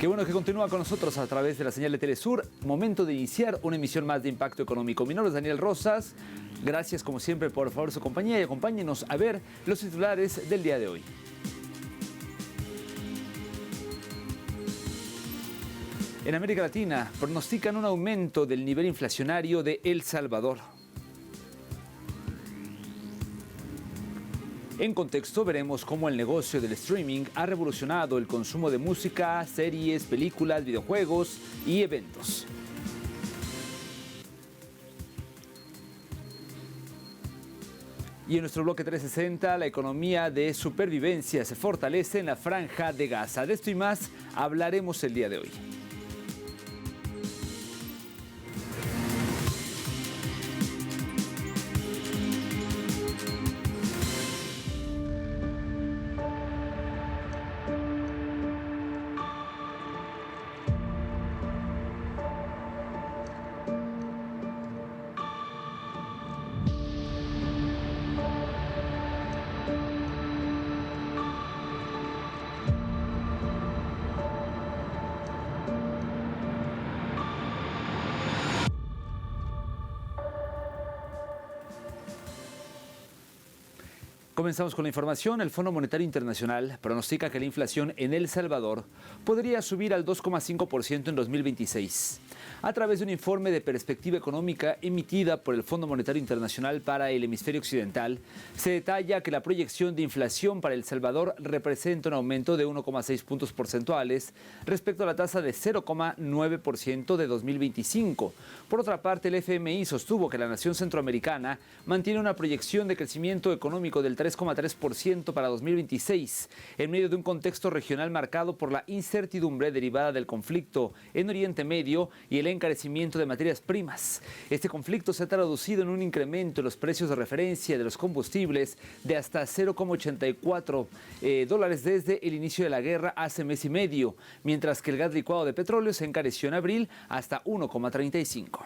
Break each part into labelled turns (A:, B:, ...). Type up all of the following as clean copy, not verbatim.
A: Qué bueno que continúa con nosotros a través de la señal de Telesur. Momento de iniciar una emisión más de Impacto Económico. Mi nombre es Daniel Rosas. Gracias como siempre por favor su compañía y acompáñenos a ver los titulares del día de hoy. En América Latina pronostican un aumento del nivel inflacionario de El Salvador. En contexto, veremos cómo el negocio del streaming ha revolucionado el consumo de música, series, películas, videojuegos y eventos. Y en nuestro bloque 360, la economía de supervivencia se fortalece en la Franja de Gaza. De esto y más hablaremos el día de hoy. Comenzamos con la información. El Fondo Monetario Internacional pronostica que la inflación en El Salvador podría subir al 2,5% en 2026. A través de un informe de perspectiva económica emitida por el Fondo Monetario Internacional para el Hemisferio Occidental, se detalla que la proyección de inflación para El Salvador representa un aumento de 1,6 puntos porcentuales respecto a la tasa de 0,9% de 2025. Por otra parte, el FMI sostuvo que la nación centroamericana mantiene una proyección de crecimiento económico del 3,3% para 2026, en medio de un contexto regional marcado por la incertidumbre derivada del conflicto en Oriente Medio y el encarecimiento de materias primas. Este conflicto se ha traducido en un incremento en los precios de referencia de los combustibles de hasta 0,84 dólares desde el inicio de la guerra hace mes y medio, mientras que el gas licuado de petróleo se encareció en abril hasta 1,35.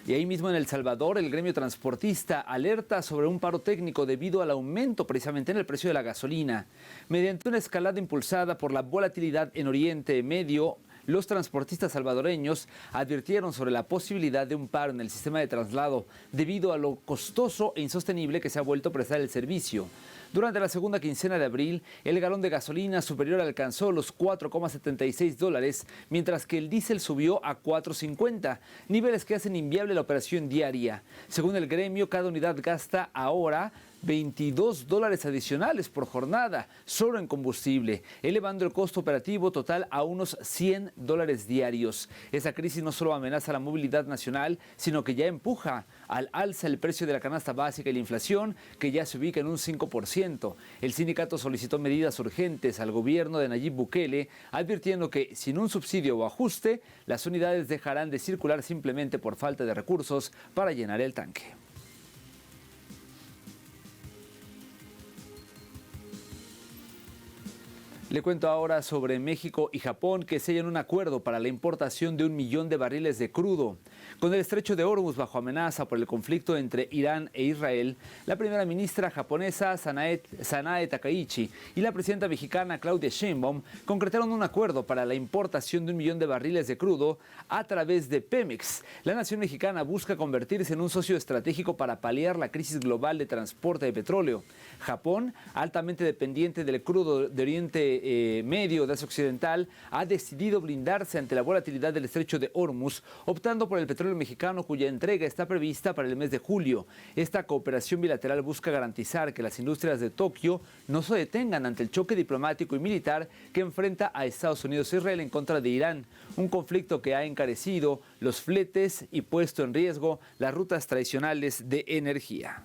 A: Y ahí mismo en El Salvador, el gremio transportista alerta sobre un paro técnico debido al aumento precisamente en el precio de la gasolina. Mediante una escalada impulsada por la volatilidad en Oriente Medio, los transportistas salvadoreños advirtieron sobre la posibilidad de un paro en el sistema de traslado debido a lo costoso e insostenible que se ha vuelto a prestar el servicio. Durante la segunda quincena de abril, el galón de gasolina superior alcanzó los 4,76 dólares, mientras que el diésel subió a 4,50, niveles que hacen inviable la operación diaria. Según el gremio, cada unidad gasta ahora 22 dólares adicionales por jornada solo en combustible, elevando el costo operativo total a unos 100 dólares diarios. Esa crisis no solo amenaza la movilidad nacional, sino que ya empuja al alza el precio de la canasta básica y la inflación, que ya se ubica en un 5%. El sindicato solicitó medidas urgentes al gobierno de Nayib Bukele, advirtiendo que sin un subsidio o ajuste, las unidades dejarán de circular simplemente por falta de recursos para llenar el tanque. Le cuento ahora sobre México y Japón, que sellan un acuerdo para la importación de 1 millón de barriles de crudo. Con el estrecho de Hormuz bajo amenaza por el conflicto entre Irán e Israel, la primera ministra japonesa Sanae Takaichi y la presidenta mexicana Claudia Sheinbaum concretaron un acuerdo para la importación de 1 millón de barriles de crudo a través de Pemex. La nación mexicana busca convertirse en un socio estratégico para paliar la crisis global de transporte de petróleo. Japón, altamente dependiente del crudo de Oriente Medio de Asia Occidental, ha decidido blindarse ante la volatilidad del estrecho de Hormuz, optando por el petróleo mexicano, cuya entrega está prevista para el mes de julio. Esta cooperación bilateral busca garantizar que las industrias de Tokio no se detengan ante el choque diplomático y militar que enfrenta a Estados Unidos e Israel en contra de Irán, un conflicto que ha encarecido los fletes y puesto en riesgo las rutas tradicionales de energía.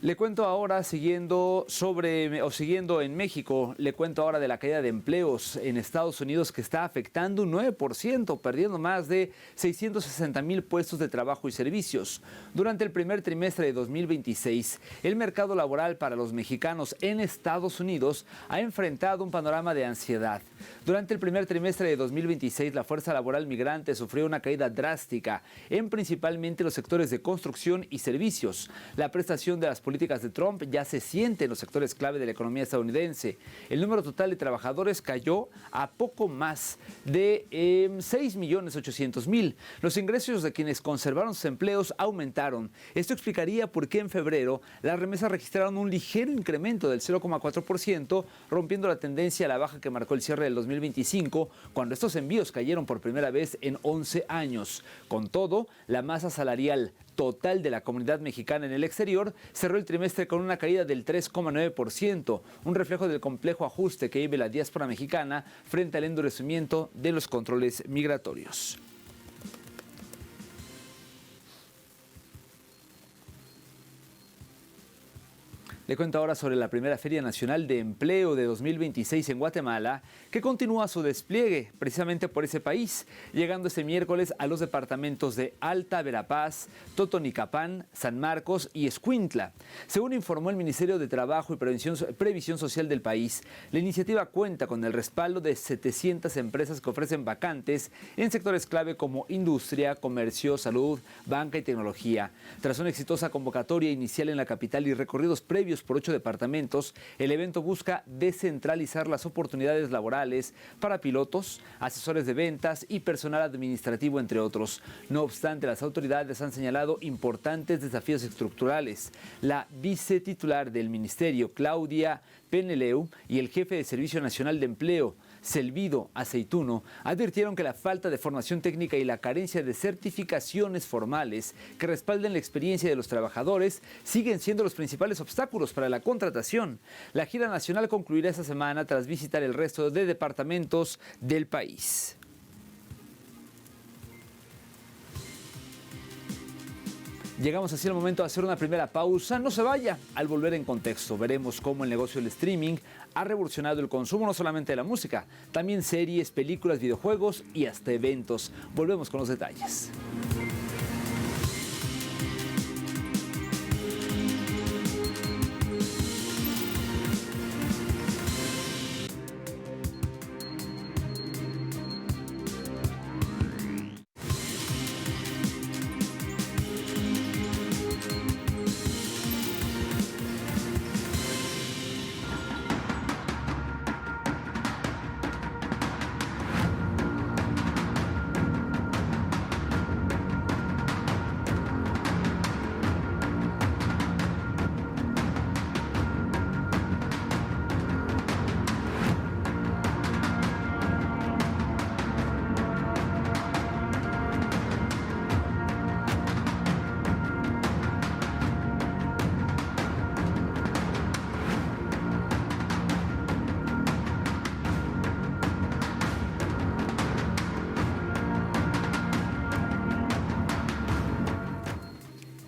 A: Le cuento ahora, siguiendo en México, le cuento ahora de la caída de empleos en Estados Unidos que está afectando un 9%, perdiendo más de 660,000 puestos de trabajo y servicios. Durante el primer trimestre de 2026, el mercado laboral para los mexicanos en Estados Unidos ha enfrentado un panorama de ansiedad. Durante el primer trimestre de 2026, la fuerza laboral migrante sufrió una caída drástica en principalmente los sectores de construcción y servicios. La prestación de las políticas de Trump ya se siente en los sectores clave de la economía estadounidense. El número total de trabajadores cayó a poco más de 6,800,000. Los ingresos de quienes conservaron sus empleos aumentaron. Esto explicaría por qué en febrero las remesas registraron un ligero incremento del 0,4%, rompiendo la tendencia a la baja que marcó el cierre del 2025, cuando estos envíos cayeron por primera vez en 11 años. Con todo, la masa salarial total de la comunidad mexicana en el exterior cerró el trimestre con una caída del 3,9%, un reflejo del complejo ajuste que vive la diáspora mexicana frente al endurecimiento de los controles migratorios. Le cuento ahora sobre la primera Feria Nacional de Empleo de 2026 en Guatemala, que continúa su despliegue precisamente por ese país, llegando este miércoles a los departamentos de Alta Verapaz, Totonicapán, San Marcos y Escuintla. Según informó el Ministerio de Trabajo y Previsión Social del país, la iniciativa cuenta con el respaldo de 700 empresas que ofrecen vacantes en sectores clave como industria, comercio, salud, banca y tecnología. Tras una exitosa convocatoria inicial en la capital y recorridos previos por 8 departamentos, el evento busca descentralizar las oportunidades laborales para pilotos, asesores de ventas y personal administrativo, entre otros. No obstante, las autoridades han señalado importantes desafíos estructurales. La vicetitular del ministerio, Claudia Peneleu, y el jefe de Servicio Nacional de Empleo, Selvido Aceituno, advirtieron que la falta de formación técnica y la carencia de certificaciones formales que respalden la experiencia de los trabajadores siguen siendo los principales obstáculos para la contratación. La gira nacional concluirá esta semana tras visitar el resto de departamentos del país. Llegamos así al momento de hacer una primera pausa. No se vaya. Al volver en contexto, veremos cómo el negocio del streaming ha revolucionado el consumo no solamente de la música, también series, películas, videojuegos y hasta eventos. Volvemos con los detalles.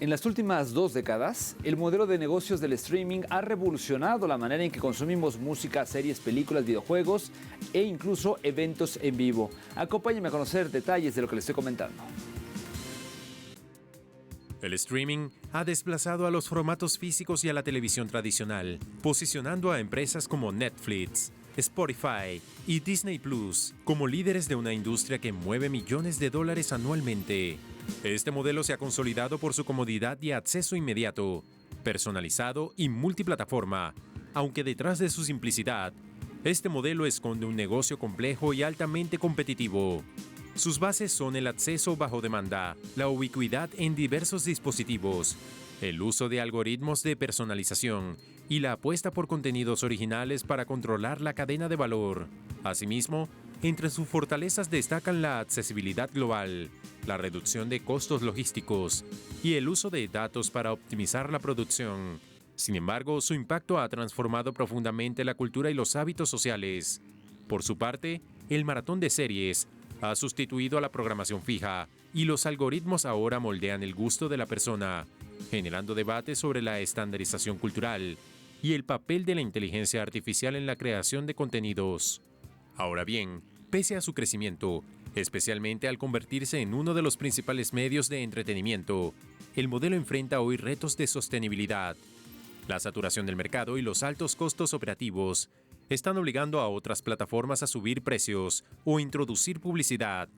A: En las últimas 2 décadas, el modelo de negocios del streaming ha revolucionado la manera en que consumimos música, series, películas, videojuegos e incluso eventos en vivo. Acompáñenme a conocer detalles de lo que les estoy comentando.
B: El streaming ha desplazado a los formatos físicos y a la televisión tradicional, posicionando a empresas como Netflix, Spotify y Disney Plus como líderes de una industria que mueve millones de dólares anualmente. Este modelo se ha consolidado por su comodidad y acceso inmediato, personalizado y multiplataforma, aunque detrás de su simplicidad, este modelo esconde un negocio complejo y altamente competitivo. Sus bases son el acceso bajo demanda, la ubicuidad en diversos dispositivos, el uso de algoritmos de personalización y la apuesta por contenidos originales para controlar la cadena de valor. Asimismo, entre sus fortalezas destacan la accesibilidad global, la reducción de costos logísticos y el uso de datos para optimizar la producción. Sin embargo, su impacto ha transformado profundamente la cultura y los hábitos sociales. Por su parte, el maratón de series ha sustituido a la programación fija y los algoritmos ahora moldean el gusto de la persona, generando debate sobre la estandarización cultural y el papel de la inteligencia artificial en la creación de contenidos. Ahora bien, pese a su crecimiento, especialmente al convertirse en uno de los principales medios de entretenimiento, el modelo enfrenta hoy retos de sostenibilidad. La saturación del mercado y los altos costos operativos están obligando a otras plataformas a subir precios o introducir publicidad.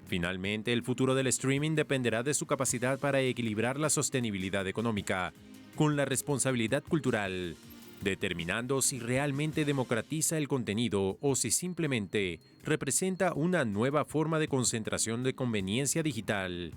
B: Finalmente, el futuro del streaming dependerá de su capacidad para equilibrar la sostenibilidad económica con la responsabilidad cultural, determinando si realmente democratiza el contenido o si simplemente representa una nueva forma de concentración de conveniencia digital.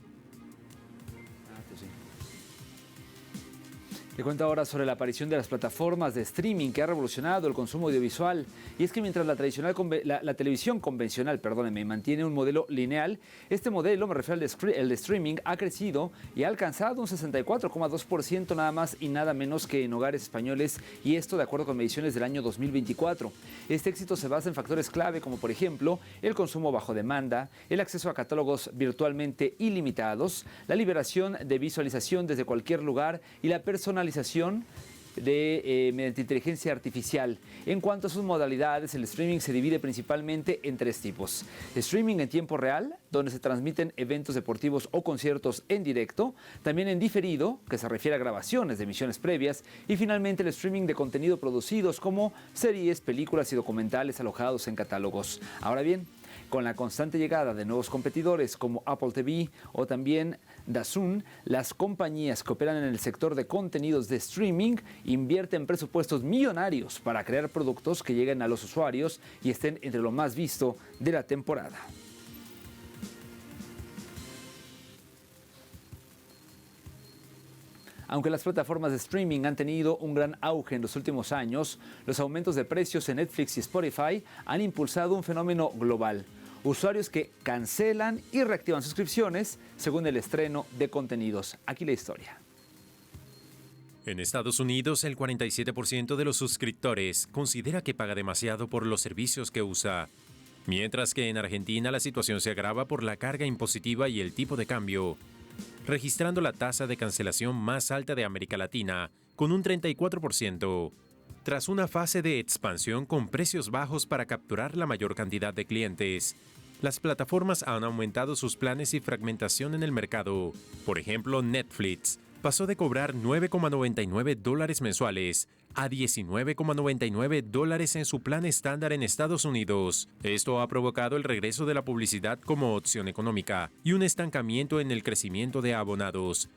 A: Le cuento ahora sobre la aparición de las plataformas de streaming que ha revolucionado el consumo audiovisual. Y es que mientras la televisión convencional, mantiene un modelo lineal, este modelo, me refiero al de streaming, ha crecido y ha alcanzado un 64,2% nada más y nada menos que en hogares españoles, y esto de acuerdo con mediciones del año 2024. Este éxito se basa en factores clave como por ejemplo el consumo bajo demanda, el acceso a catálogos virtualmente ilimitados, la liberación de visualización desde cualquier lugar y la personalización mediante inteligencia artificial. En cuanto a sus modalidades, el streaming se divide principalmente en tres tipos: streaming en tiempo real, donde se transmiten eventos deportivos o conciertos en directo; también en diferido, que se refiere a grabaciones de emisiones previas; y finalmente el streaming de contenido producidos como series, películas y documentales alojados en catálogos. Ahora bien, con la constante llegada de nuevos competidores como Apple TV o también DAZN, las compañías que operan en el sector de contenidos de streaming invierten presupuestos millonarios para crear productos que lleguen a los usuarios y estén entre lo más visto de la temporada. Aunque las plataformas de streaming han tenido un gran auge en los últimos años, los aumentos de precios en Netflix y Spotify han impulsado un fenómeno global: usuarios que cancelan y reactivan suscripciones según el estreno de contenidos. Aquí la historia.
B: En Estados Unidos, el 47% de los suscriptores considera que paga demasiado por los servicios que usa, mientras que en Argentina la situación se agrava por la carga impositiva y el tipo de cambio, registrando la tasa de cancelación más alta de América Latina, con un 34%. Tras una fase de expansión con precios bajos para capturar la mayor cantidad de clientes, las plataformas han aumentado sus planes y fragmentación en el mercado. Por ejemplo, Netflix pasó de cobrar $9,99 mensuales a $19,99 en su plan estándar en Estados Unidos. Esto ha provocado el regreso de la publicidad como opción económica y un estancamiento en el crecimiento de abonados,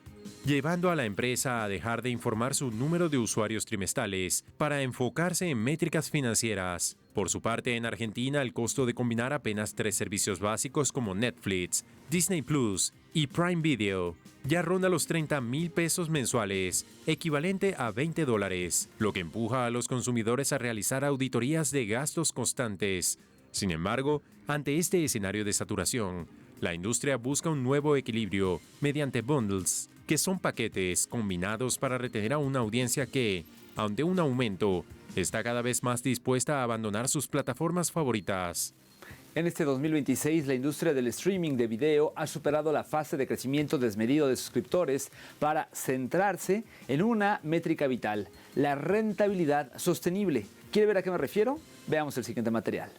B: llevando a la empresa a dejar de informar su número de usuarios trimestrales para enfocarse en métricas financieras. Por su parte, en Argentina, el costo de combinar apenas 3 servicios básicos como Netflix, Disney Plus y Prime Video ya ronda los 30.000 pesos mensuales, equivalente a $20, lo que empuja a los consumidores a realizar auditorías de gastos constantes. Sin embargo, ante este escenario de saturación, la industria busca un nuevo equilibrio mediante bundles, que son paquetes combinados para retener a una audiencia que, ante un aumento, está cada vez más dispuesta a abandonar sus plataformas favoritas.
A: En este 2026, la industria del streaming de video ha superado la fase de crecimiento desmedido de suscriptores para centrarse en una métrica vital: la rentabilidad sostenible. ¿Quiere ver a qué me refiero? Veamos el siguiente material.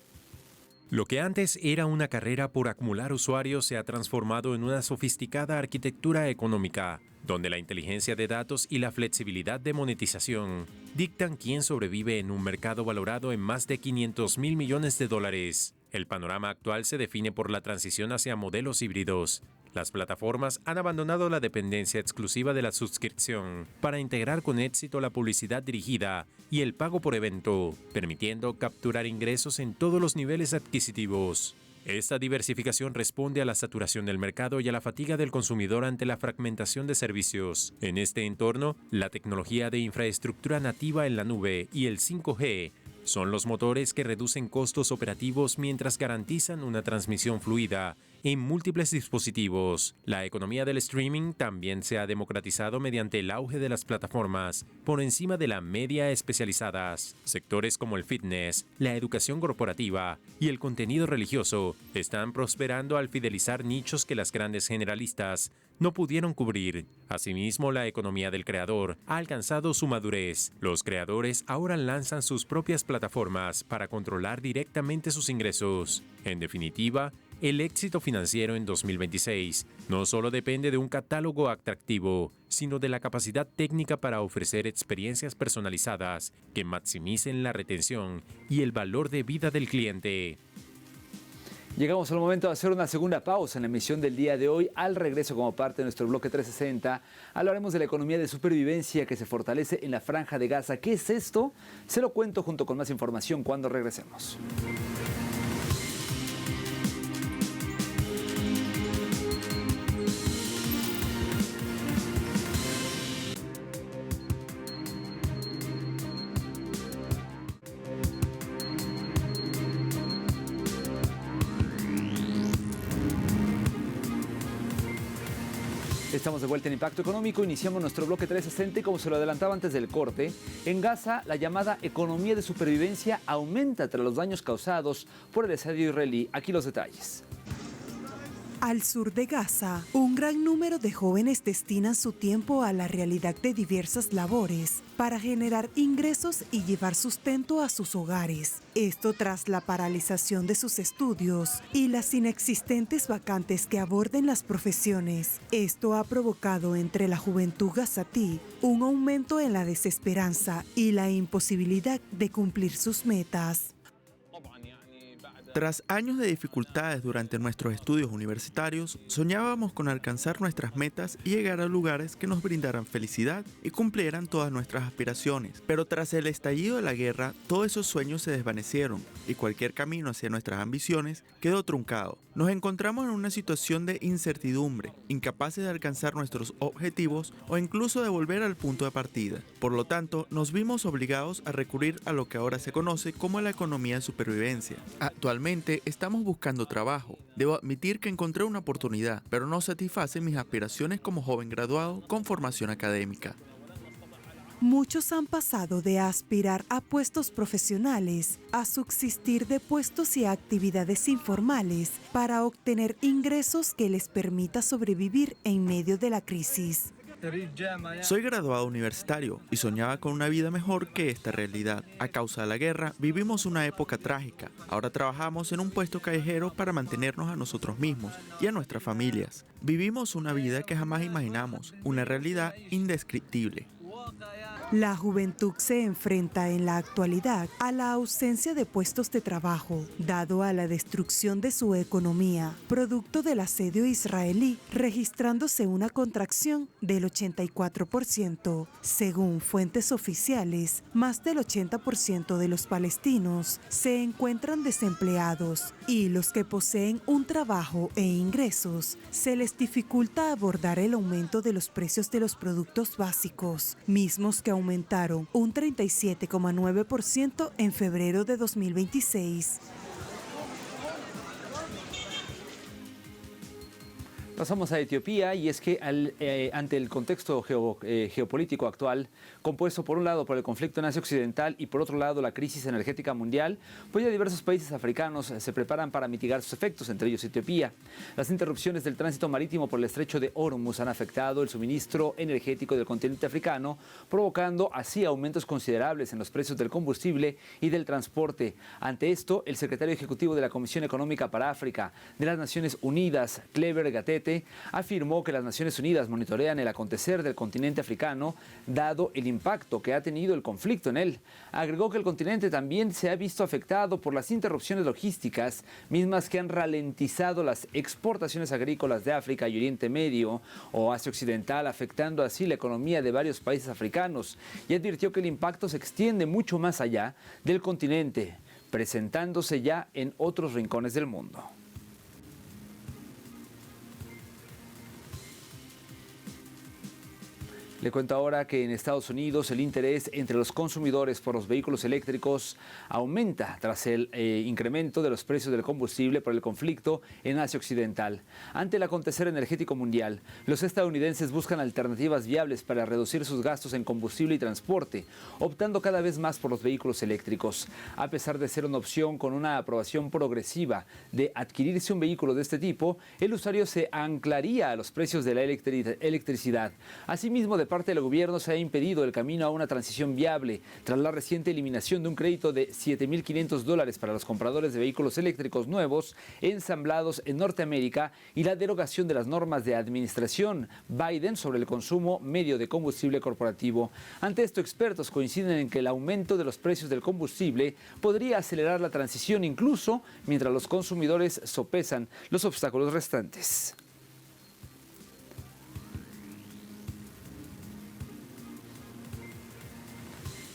B: Lo que antes era una carrera por acumular usuarios se ha transformado en una sofisticada arquitectura económica, donde la inteligencia de datos y la flexibilidad de monetización dictan quién sobrevive en un mercado valorado en más de $500.000 millones. El panorama actual se define por la transición hacia modelos híbridos. Las plataformas han abandonado la dependencia exclusiva de la suscripción para integrar con éxito la publicidad dirigida y el pago por evento, permitiendo capturar ingresos en todos los niveles adquisitivos. Esta diversificación responde a la saturación del mercado y a la fatiga del consumidor ante la fragmentación de servicios. En este entorno, la tecnología de infraestructura nativa en la nube y el 5G son los motores que reducen costos operativos mientras garantizan una transmisión fluida en múltiples dispositivos. La economía del streaming también se ha democratizado mediante el auge de las plataformas por encima de la media especializadas. Sectores como el fitness, la educación corporativa y el contenido religioso están prosperando al fidelizar nichos que las grandes generalistas no pudieron cubrir. Asimismo, la economía del creador ha alcanzado su madurez. Los creadores ahora lanzan sus propias plataformas para controlar directamente sus ingresos. En definitiva, el éxito financiero en 2026 no solo depende de un catálogo atractivo, sino de la capacidad técnica para ofrecer experiencias personalizadas que maximicen la retención y el valor de vida del cliente.
A: Llegamos al momento de hacer una segunda pausa en la emisión del día de hoy. Al regreso, como parte de nuestro bloque 360, hablaremos de la economía de supervivencia que se fortalece en la Franja de Gaza. ¿Qué es esto? Se lo cuento junto con más información cuando regresemos. Estamos de vuelta en Impacto Económico, iniciamos nuestro bloque 360 y como se lo adelantaba antes del corte, en Gaza la llamada economía de supervivencia aumenta tras los daños causados por el asedio israelí. Aquí los detalles.
C: Al sur de Gaza, un gran número de jóvenes destinan su tiempo a la realidad de diversas labores para generar ingresos y llevar sustento a sus hogares. Esto tras la paralización de sus estudios y las inexistentes vacantes que aborden las profesiones. Esto ha provocado entre la juventud gazatí un aumento en la desesperanza y la imposibilidad de cumplir sus metas.
D: Tras años de dificultades durante nuestros estudios universitarios, soñábamos con alcanzar nuestras metas y llegar a lugares que nos brindaran felicidad y cumplieran todas nuestras aspiraciones. Pero tras el estallido de la guerra, todos esos sueños se desvanecieron y cualquier camino hacia nuestras ambiciones quedó truncado. Nos encontramos en una situación de incertidumbre, incapaces de alcanzar nuestros objetivos o incluso de volver al punto de partida. Por lo tanto, nos vimos obligados a recurrir a lo que ahora se conoce como la economía de supervivencia. Actualmente estamos buscando trabajo. Debo admitir que encontré una oportunidad, pero no satisface mis aspiraciones como joven graduado con formación académica.
C: Muchos han pasado de aspirar a puestos profesionales a subsistir de puestos y actividades informales para obtener ingresos que les permita sobrevivir en medio de la crisis.
D: Soy graduado universitario y soñaba con una vida mejor que esta realidad. A causa de la guerra, vivimos una época trágica. Ahora trabajamos en un puesto callejero para mantenernos a nosotros mismos y a nuestras familias. Vivimos una vida que jamás imaginamos, una realidad indescriptible.
C: La juventud se enfrenta en la actualidad a la ausencia de puestos de trabajo, dado a la destrucción de su economía, producto del asedio israelí, registrándose una contracción del 84%. Según fuentes oficiales, más del 80% de los palestinos se encuentran desempleados y los que poseen un trabajo e ingresos se les dificulta abordar el aumento de los precios de los productos básicos, mismos que aumentaron un 37,9% en febrero de 2026.
A: Pasamos a Etiopía y es que ante el contexto geopolítico actual, compuesto por un lado por el conflicto en Asia Occidental y por otro lado la crisis energética mundial, pues ya diversos países africanos se preparan para mitigar sus efectos, entre ellos Etiopía. Las interrupciones del tránsito marítimo por el estrecho de Hormuz han afectado el suministro energético del continente africano, provocando así aumentos considerables en los precios del combustible y del transporte. Ante esto, el secretario ejecutivo de la Comisión Económica para África de las Naciones Unidas, Kleber Gatete, afirmó que las Naciones Unidas monitorean el acontecer del continente africano, dado el impacto que ha tenido el conflicto en él. Agregó que el continente también se ha visto afectado por las interrupciones logísticas, mismas que han ralentizado las exportaciones agrícolas de África y Oriente Medio o Asia Occidental, afectando así la economía de varios países africanos, y advirtió que el impacto se extiende mucho más allá del continente, presentándose ya en otros rincones del mundo. Le cuento ahora que en Estados Unidos el interés entre los consumidores por los vehículos eléctricos aumenta tras el incremento de los precios del combustible por el conflicto en Asia Occidental. Ante el acontecer energético mundial, los estadounidenses buscan alternativas viables para reducir sus gastos en combustible y transporte, optando cada vez más por los vehículos eléctricos. A pesar de ser una opción con una aprobación progresiva de adquirirse un vehículo de este tipo, el usuario se anclaría a los precios de la electricidad. Asimismo, de parte del gobierno se ha impedido el camino a una transición viable tras la reciente eliminación de un crédito de $7.500 para los compradores de vehículos eléctricos nuevos ensamblados en Norteamérica y la derogación de las normas de administración Biden sobre el consumo medio de combustible corporativo. Ante esto, expertos coinciden en que el aumento de los precios del combustible podría acelerar la transición incluso mientras los consumidores sopesan los obstáculos restantes.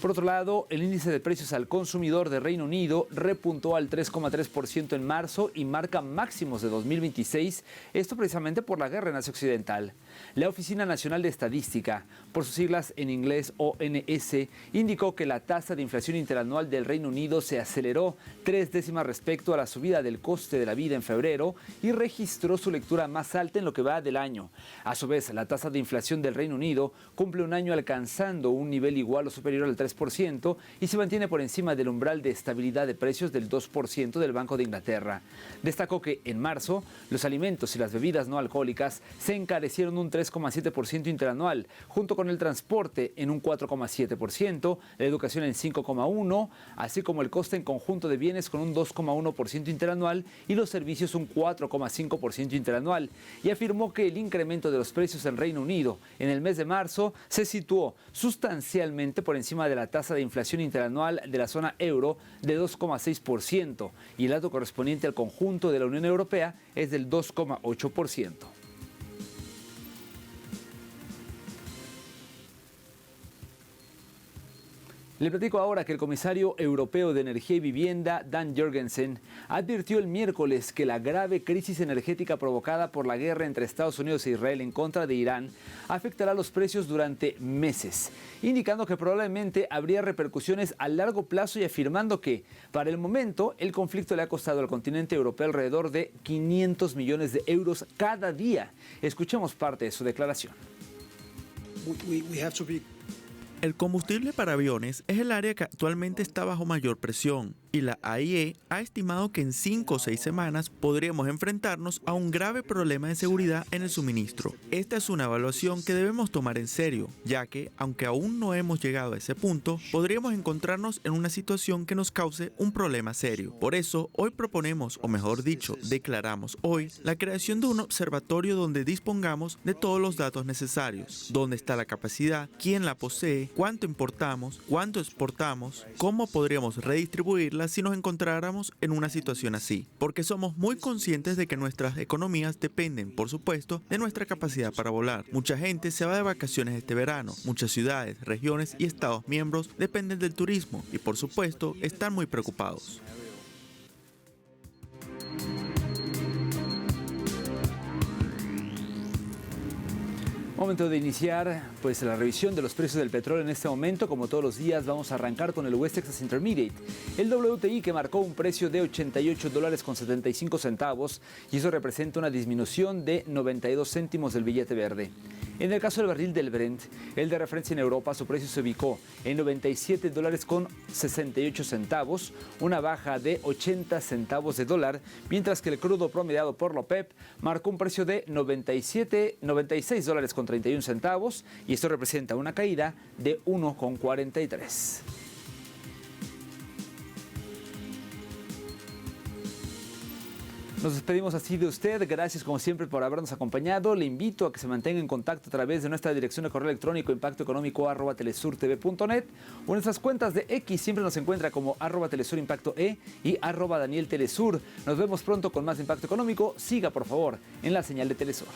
A: Por otro lado, el índice de precios al consumidor de Reino Unido repuntó al 3,3% en marzo y marca máximos de 2026, esto precisamente por la guerra en Asia Occidental. La Oficina Nacional de Estadística, por sus siglas en inglés ONS, indicó que la tasa de inflación interanual del Reino Unido se aceleró 3 décimas respecto a la subida del coste de la vida en febrero y registró su lectura más alta en lo que va del año. A su vez, la tasa de inflación del Reino Unido cumple un año alcanzando un nivel igual o superior al 3% y se mantiene por encima del umbral de estabilidad de precios del 2% del Banco de Inglaterra. Destacó que en marzo los alimentos y las bebidas no alcohólicas se encarecieron un 3,7% interanual, junto con el transporte en un 4,7%, la educación en 5,1%, así como el coste en conjunto de bienes con un 2,1% interanual y los servicios un 4,5% interanual. Y afirmó que el incremento de los precios en Reino Unido en el mes de marzo se situó sustancialmente por encima de la tasa de inflación interanual de la zona euro de 2,6% y el dato correspondiente al conjunto de la Unión Europea es del 2,8%. Le platico ahora que el comisario europeo de Energía y Vivienda, Dan Jorgensen, advirtió el miércoles que la grave crisis energética provocada por la guerra entre Estados Unidos e Israel en contra de Irán afectará los precios durante meses, indicando que probablemente habría repercusiones a largo plazo y afirmando que, para el momento, el conflicto le ha costado al continente europeo alrededor de 500 millones de euros cada día. Escuchemos parte de su declaración.
D: El combustible para aviones es el área que actualmente está bajo mayor presión y la AIE ha estimado que en 5 o 6 semanas podríamos enfrentarnos a un grave problema de seguridad en el suministro. Esta es una evaluación que debemos tomar en serio, ya que, aunque aún no hemos llegado a ese punto, podríamos encontrarnos en una situación que nos cause un problema serio. Por eso, hoy proponemos, o mejor dicho, declaramos hoy, la creación de un observatorio donde dispongamos de todos los datos necesarios, dónde está la capacidad, quién la posee, cuánto importamos, cuánto exportamos, cómo podríamos redistribuirla si nos encontráramos en una situación así, porque somos muy conscientes de que nuestras economías dependen, por supuesto, de nuestra capacidad para volar. Mucha gente se va de vacaciones este verano, muchas ciudades, regiones y estados miembros dependen del turismo y, por supuesto, están muy preocupados.
A: Momento de iniciar la revisión de los precios del petróleo en este momento. Como todos los días, vamos a arrancar con el West Texas Intermediate, el WTI, que marcó un precio de $88.75 y eso representa una disminución de 92 céntimos del billete verde. En el caso del barril del Brent, el de referencia en Europa, su precio se ubicó en $97.68, una baja de 80 centavos de dólar, mientras que el crudo promediado por la OPEP marcó un precio de $96.31 y esto representa una caída de 1,43. Nos despedimos así de usted. Gracias como siempre por habernos acompañado. Le invito a que se mantenga en contacto a través de nuestra dirección de correo electrónico impactoeconómico@telesurtv.net o en nuestras cuentas de X. Siempre nos encuentra como @TelesurImpactoE y @DanielTelesur. Nos vemos pronto con más Impacto Económico. Siga por favor en la señal de Telesur.